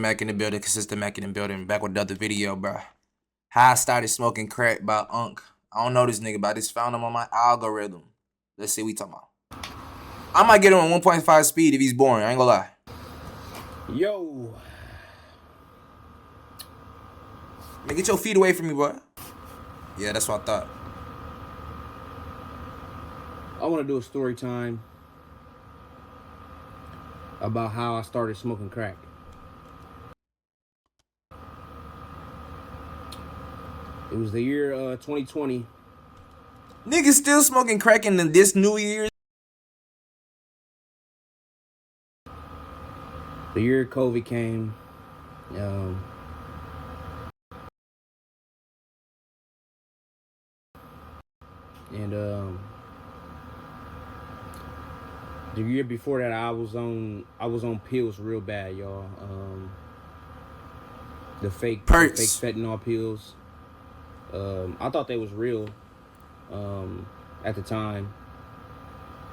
Mac in the building, consistent Mac in the building. Back with another video, bro. How I started smoking crack by Unc. I don't know this nigga, but I just found him on my algorithm. Let's see what we talking about. I might get him on 1.5 speed if he's boring. I ain't gonna lie. Yo. Man, get your feet away from me, boy. Yeah, that's what I thought. I want to do a story time about how I started smoking crack. It was the year 2020. Niggas still smoking crack in this New Year's. The year COVID came. The year before that, I was on pills real bad, y'all. The fake fentanyl pills. I thought they was real at the time.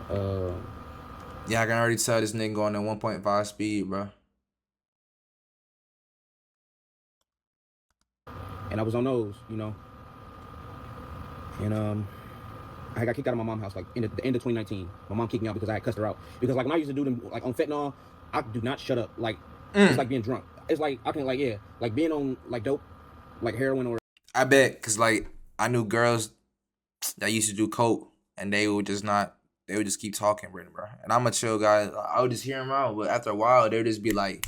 Yeah, I can already tell this nigga going at 1.5 speed, bro. And I was on those, you know. And I got kicked out of my mom's house like in the end of 2019. My mom kicked me out because I had cussed her out. Because like when I used to do them like on fentanyl, I do not shut up. Like it's like being drunk. It's like I can like being on like dope, like heroin or. I bet, cause like I knew girls that used to do coke and they would just keep talking, bro. And I'm a chill guy. I would just hear them out, but after a while they would just be like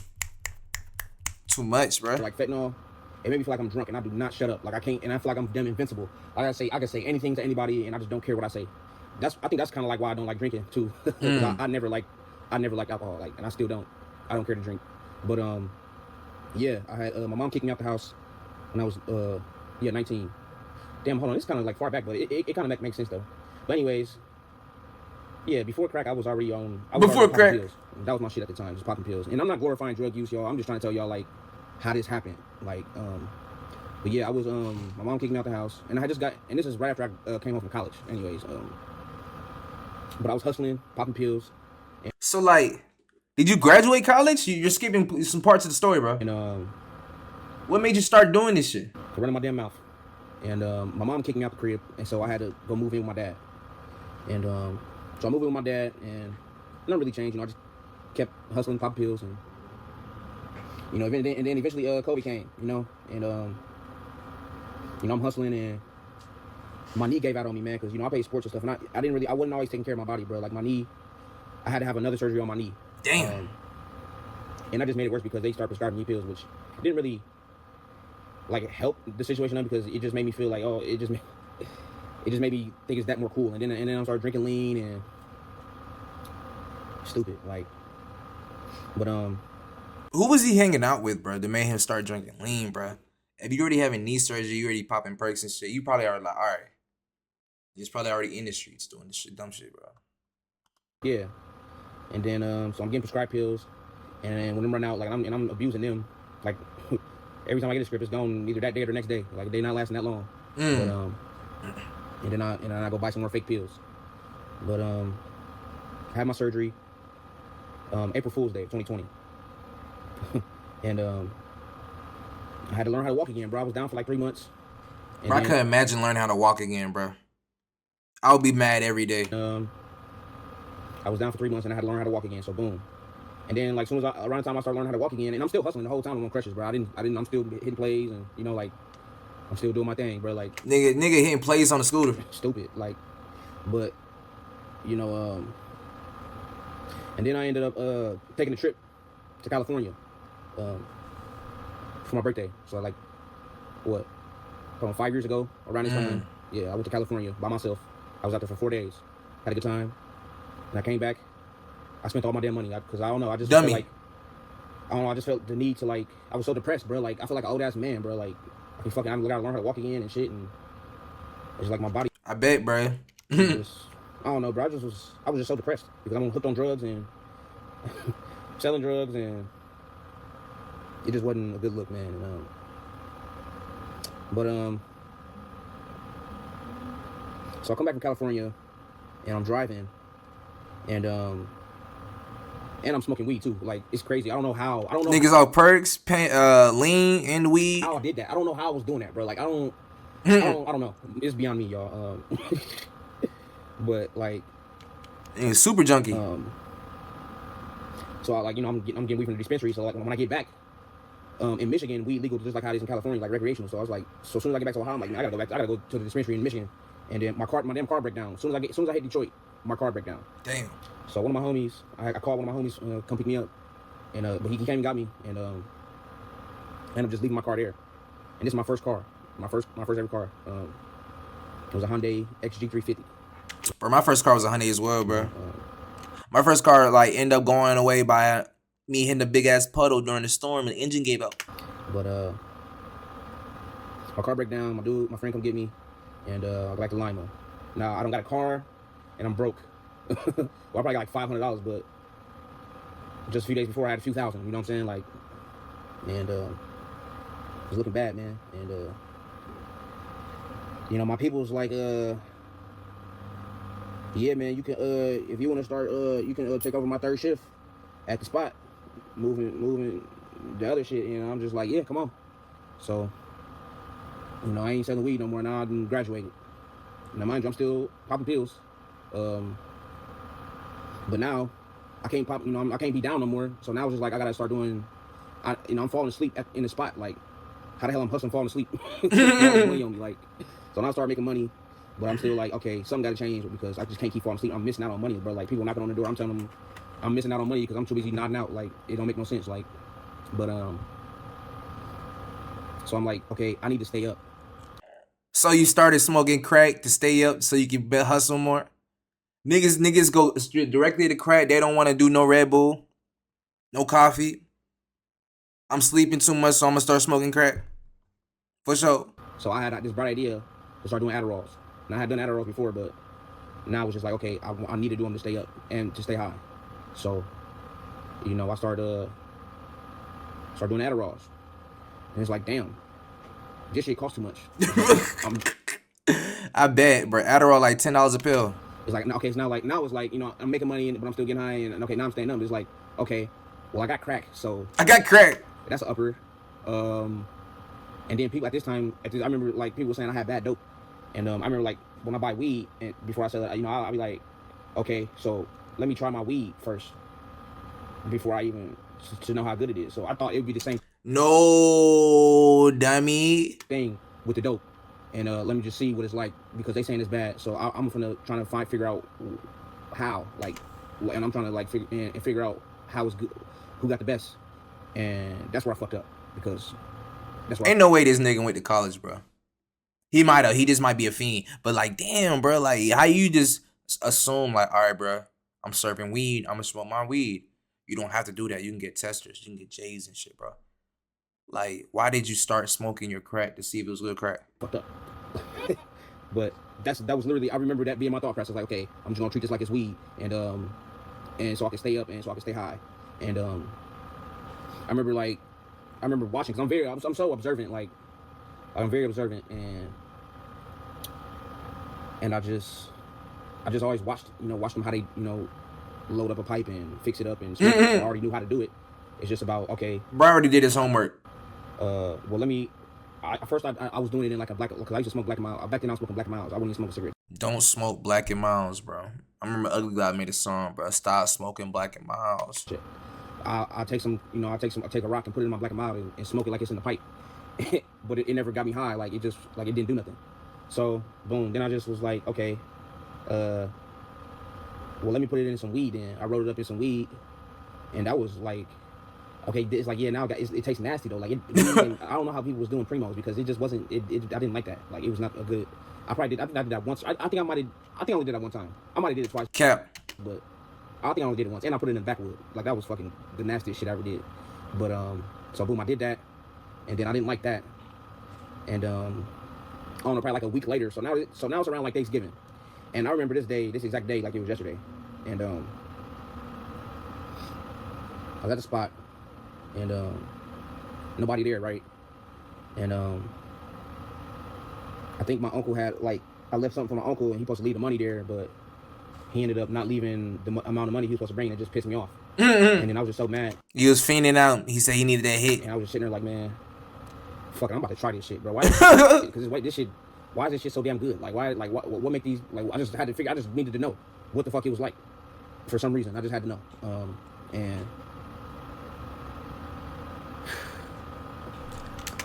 too much, bro. Like fentanyl, it made me feel like I'm drunk and I do not shut up. Like I can't, and I feel like I'm damn invincible. Like I can say anything to anybody and I just don't care what I say. I think that's kind of like why I don't like drinking too. I never liked alcohol, like, and I still don't. I don't care to drink. But yeah, I had my mom kicked me out the house when I was 19. Damn, hold on, it's kind of like far back, but it kind of makes sense though. But anyways, yeah, before crack, I was already on. Before crack, pills. That was my shit at the time, just popping pills. And I'm not glorifying drug use, y'all. I'm just trying to tell y'all like how this happened. Like, but yeah, I was my mom kicked me out the house, and I just got, and this is right after I came home from college. Anyways, but I was hustling, popping pills. So like, did you graduate college? You're skipping some parts of the story, bro. And what made you start doing this shit? Running my damn mouth. And my mom kicked me out the crib, and so I had to go move in with my dad. And so I moved in with my dad, and nothing really changed. You know, I just kept hustling, popping pills, and you know, and then eventually COVID came. You know, and you know, I'm hustling, and my knee gave out on me, man, because you know I played sports and stuff, and I wasn't always taking care of my body, bro. Like my knee, I had to have another surgery on my knee. Damn. And I just made it worse because they started prescribing me pills, which didn't really like help the situation up, because it just made me feel like, oh, it just made me think it's that more cool. And then I started drinking lean and stupid, like. But who was he hanging out with, bro, that made him start drinking lean, bro? If you already having knee surgery, you already popping perks and shit, you probably are like, all right, he's probably already in the streets doing this shit, dumb shit, bro. Yeah. And then so I'm getting prescribed pills, and then when them run out, like I'm abusing them, like every time I get a script, it's gone either that day or the next day. Like they're not lasting that long. But and then I go buy some more fake pills. But I had my surgery April Fool's Day of 2020. And I had to learn how to walk again, bro. I was down for like 3 months. Bro, I couldn't imagine learning how to walk again, bro. I would be mad every day. I was down for 3 months and I had to learn how to walk again. So boom. And then like soon as around the time I started learning how to walk again, and I'm still hustling the whole time on crutches, bro. I'm still hitting plays, and you know, like I'm still doing my thing, bro. Like nigga hitting plays on the scooter. Stupid, like. But you know, and then I ended up taking a trip to California for my birthday. So like, what? From 5 years ago, around this time, yeah, I went to California by myself. I was out there for 4 days, had a good time, and I came back. I spent all my damn money because I don't know. I just felt like, I don't know. I just felt the need to, like, I was so depressed, bro. Like I feel like an old ass man, bro. Like I gotta learn how to walk again and shit, and it's like my body. I bet, bro. I don't know, bro. I was just so depressed because I'm hooked on drugs and selling drugs, and it just wasn't a good look, man. And, but so I come back from California, and I'm driving, and and I'm smoking weed too. Like, it's crazy. I don't know how. I don't know Niggas off perks, lean, and weed. how I did that. I don't know how I was doing that, bro. Like, I don't know. It's beyond me, y'all. But like, And super junkie. so I, like, you know, I'm getting weed from the dispensary. So like, when I get back, in Michigan, weed legal just like how it is in California, like recreational. So I was like, so as soon as I get back to Ohio, I'm like, man, I gotta go back. I gotta go to the dispensary in Michigan. And then my damn car break down. As soon as I hit Detroit, my car break down. Damn. So one of my homies, I called one of my homies, come pick me up, and but he came and got me, and ended up just leaving my car there. And this is my first car, my first ever car. It was a Hyundai XG350. Bro, my first car was a Hyundai as well, bro. My first car like ended up going away by me hitting a big ass puddle during the storm and the engine gave out. But my car break down. My friend come get me, and I go back to Lima. Now I don't got a car, and I'm broke. Well, I probably got like $500, but just a few days before I had a few thousand. You know what I'm saying? Like, and it was looking bad, man. And you know, my people was like, yeah, man, you can if you want to start, you can take over my third shift at the spot, moving the other shit. And I'm just like, yeah, come on. So, you know, I ain't selling weed no more. Now I'm graduated. Now, mind you, I'm still popping pills. But now I can't pop, you know, I can't be down no more. So now it's just like, I gotta start doing, you know, I'm falling asleep in the spot. Like, how the hell I'm hustling, falling asleep? Money on me, like. So now I start making money, but I'm still like, okay, something gotta change because I just can't keep falling asleep. I'm missing out on money, bro. Like, people knocking on the door, I'm telling them I'm missing out on money because I'm too busy nodding out. Like, it don't make no sense. Like, but so I'm like, okay, I need to stay up. So you started smoking crack to stay up so you can hustle more? Niggas go straight directly to crack. They don't want to do no Red Bull, no coffee. I'm sleeping too much, so I'm gonna start smoking crack. For sure. So I had this bright idea to start doing Adderalls. And I had done Adderalls before, but now it's just like, okay, I need to do them to stay up and to stay high. So, you know, I started doing Adderalls. And it's like, damn, this shit costs too much. I bet, bro. Adderall like $10 a pill. It's like, okay, it's now it's like, you know, I'm making money, but I'm still getting high, and okay, now I'm staying up. It's like, okay, well, I got crack, so I got crack. That's an upper. And then people at this time, I remember like people were saying I had bad dope, and I remember like when I buy weed, and before I sell it, you know, I'll be like, okay, so let me try my weed first before I even to know how good it is. So I thought it would be the same. No, dummy. Thing with the dope. And let me just see what it's like because they saying it's bad. So I'm trying to figure out how, like, and I'm trying to like figure out how it's good, who got the best, and that's where I fucked up because that's why. Ain't no way this nigga went to college, bro. He just might be a fiend, but like, damn, bro, like, how you just assume like, all right, bro, I'm serving weed, I'm gonna smoke my weed. You don't have to do that. You can get testers, you can get J's and shit, bro. Like, why did you start smoking your crack to see if it was good crack? Fucked up. But that was literally, I remember that being my thought process. Like, okay, I'm just gonna treat this like it's weed, and so I can stay up and so I can stay high. And I remember watching because I'm so observant. Like, I'm very observant, and I just always watched them how they, you know, load up a pipe and fix it up and smoke it. So I already knew how to do it. It's just about, okay, Bro already did his homework. Well, let me. First, I was doing it in like a black, because I used to smoke Black & Mild. Back then, I was smoking Black & Miles. I wouldn't even smoke cigarettes. Don't smoke Black & Miles, bro. I remember Ugly God made a song, bro. Stop smoking Black & Miles. Shit. I take some, you know, I take a rock and put it in my Black & Mild and smoke it like it's in the pipe. But it never got me high. Like, it just, like, it didn't do nothing. So, boom. Then I just was like, okay, well, let me put it in some weed then. I rolled it up in some weed, and that was like, okay, it's like, yeah, now it tastes nasty though. Like, I don't know how people was doing primos because it just wasn't. I didn't like that. Like, it was not a good. I think I did that once. I think I only did that one time. I might have did it twice. Cap. But I think I only did it once, and I put it in the backwood. Like, that was fucking the nastiest shit I ever did. But so boom, I did that, and then I didn't like that, and I don't know, probably like a week later. So now it's around like Thanksgiving, and I remember this exact day, like it was yesterday, and I was at the spot. And nobody there, right? And I think my uncle had, like, I left something for my uncle, and he supposed to leave the money there, but he ended up not leaving the amount of money he was supposed to bring. It just pissed me off. And then I was just so mad. He was fiending out. He said he needed that hit. And I was just sitting there like, man, fuck it, I'm about to try this shit, bro. Why? Because this shit. Why is this shit so damn good? Like, why? Like, what make these? Like, I just had to figure. I just needed to know what the fuck it was like. For some reason, I just had to know. And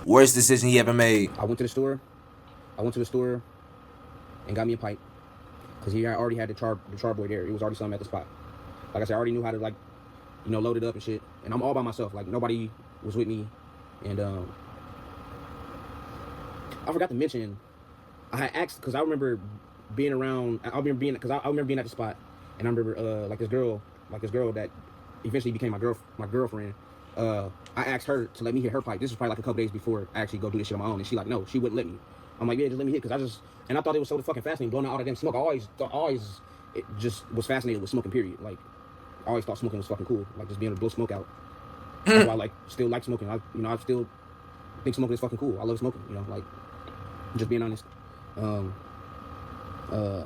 worst decision he ever made. I went to the store and got me a pipe because he already had the charboy there. It was already something at the spot. Like I said, I already knew how to, like, you know, load it up and shit. And I'm all by myself. Like, nobody was with me. And I forgot to mention, I had asked because I remember being around. I remember being at the spot, and I remember like this girl that eventually became my girlfriend. I asked her to let me hit her pipe. This was probably like a couple days before I actually go do this shit on my own, and she like, no, she wouldn't let me. I'm like, yeah, just let me hit, because I thought it was so fucking fascinating blowing out all that damn smoke. I always it just was fascinated with smoking, period. Like, I always thought smoking was fucking cool, like just being able to blow smoke out. That's why I still like smoking. I still think smoking is fucking cool. I love smoking, you know, like, just being honest. But I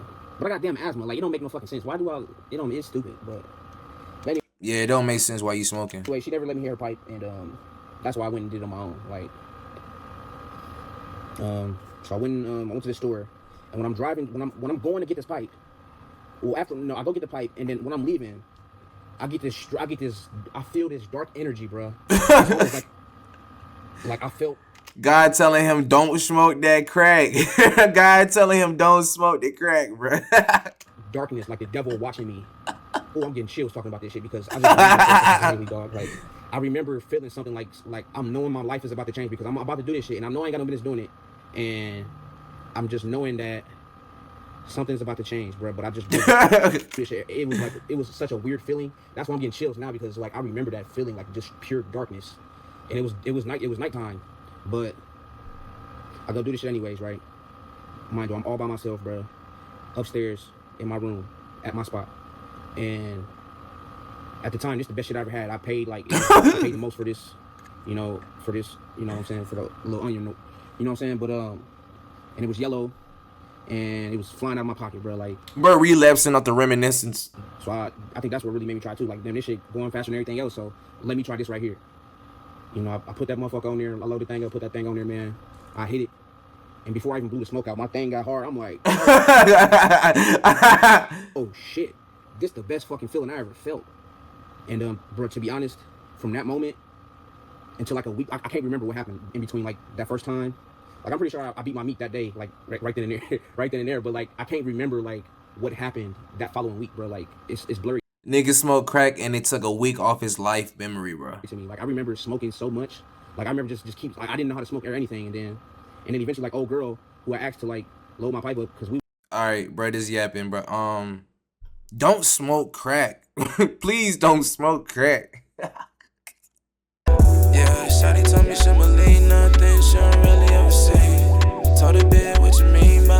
got damn asthma. Like, it don't make no fucking sense. Why do I? It's stupid, but anyway. Yeah, it don't make sense why you smoking. Anyway, she never let me hit her pipe, and that's why I went and did it on my own. Like, so I went to the store, and when I'm driving, when I'm going to get this pipe, well, I go get the pipe, and then when I'm leaving, I feel this dark energy, bro. like I felt God telling him don't smoke that crack. God telling him don't smoke the crack, bro. Darkness, like the devil watching me. Oh, I'm getting chills talking about this shit because I just dog. Like, I remember feeling something like I'm knowing my life is about to change because I'm about to do this shit, and I know I ain't got no business doing it, and I'm just knowing that something's about to change, bro. But I just it was such a weird feeling. That's why I'm getting chills now, because like I remember that feeling, like just pure darkness, and it was nighttime, but I go do this shit anyways, right? Mind you, I'm all by myself, bro, upstairs in my room at my spot. And at the time, this is the best shit I ever had. I paid I paid the most for this, you know what I'm saying, for the little onion note, you know what I'm saying? But and it was yellow, and it was flying out of my pocket, bro. Like, bro, relapsing off the reminiscence. So I think that's what really made me try too. Like, damn, this shit going faster than everything else. So let me try this right here. You know, I put that motherfucker on there. I loaded the thing up, put that thing on there, man. I hit it. And before I even blew the smoke out, my thing got hard. I'm like, oh shit. This the best fucking feeling I ever felt. And bro, to be honest, from that moment until like a week, I can't remember what happened in between, like, that first time. Like, I'm pretty sure I beat my meat that day, like right then and there, right then and there. But like, I can't remember like what happened that following week, bro. Like, it's blurry. Nigga smoked crack and it took a week off his life memory, bro. To me, like, I remember smoking so much. Like, I remember just keep, like, I didn't know how to smoke or anything, and then eventually, like, old girl who I asked to like load my pipe up because we. All right, bro, this yapping, bro. Don't smoke crack. Please don't smoke crack. Yeah, shawty told me she believe nothing, she don't really ever say. Told her, bitch, what you mean by